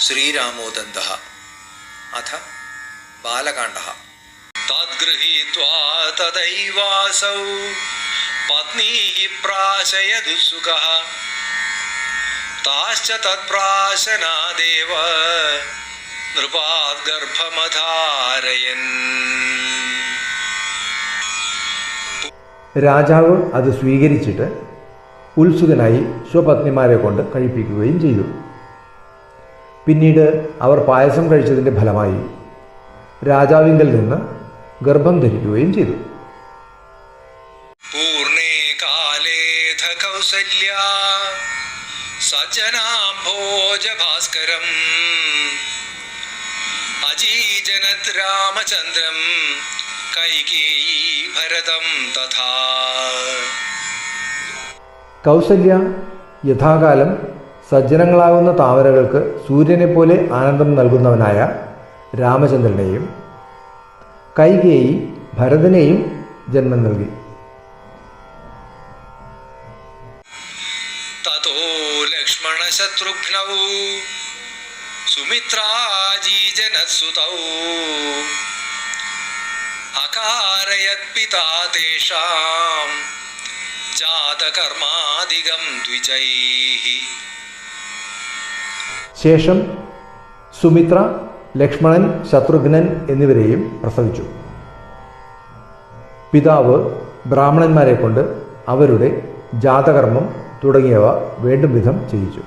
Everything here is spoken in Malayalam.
ശ്രീരാമോദന്തഃ അഥ ബാലകാണ്ഡഃ. തദ്ഗൃഹീത്വാ തദൈവാസൗ പത്നീഃ പ്രാശയദുത്സുകഃ താശ്ച തത്പ്രാശനാദേവ നൃപാത് ഗർഭമധാരയൻ. രാജാവ് അത് സ്വീകരിച്ചിട്ട് ഉത്സുകനായി സ്വപത്നിമാരെ കൊണ്ട് കഴിപ്പിക്കുകയും ചെയ്തു. പിന്നീട് അവർ പായസം കഴിച്ചതിൻ്റെ ഫലമായി രാജാവിങ്കൽ നിന്ന് ഗർഭം ധരിക്കുകയും ചെയ്തു. പൂർണേ കാലേധ കൗസല്യാ സജ്ജനാം ഭോജഭാസ്കരം അജീജനത് രാമചന്ദ്രം കൈകേയീ ഭരതം തഥാ. കൗസല്യ യഥാകാലം സജ്ജനങ്ങളാകുന്ന താമരകൾക്ക് സൂര്യനെപ്പോലെ ആനന്ദം നൽകുന്നവനായ രാമചന്ദ്രനെയും കൈകേയി ഭരതനെയും ജന്മം നൽകി. തതോ ലക്ഷ്മണ ശത്രുഘ്നൗ സുമിത്രാജീജനസുതൗ അകാരയത് പിതാ തേഷാം ജാതകർമാദികം ദ്വിജൈഃ. ശേഷം സുമിത്ര, ലക്ഷ്മണൻ, ശത്രുഘ്നൻ എന്നിവരെയും പ്രസവിച്ചു. പിതാവ് ബ്രാഹ്മണന്മാരെ കൊണ്ട് അവരുടെ ജാതകർമ്മം തുടങ്ങിയവ വേണ്ടും വിധം ചെയ്യിച്ചു.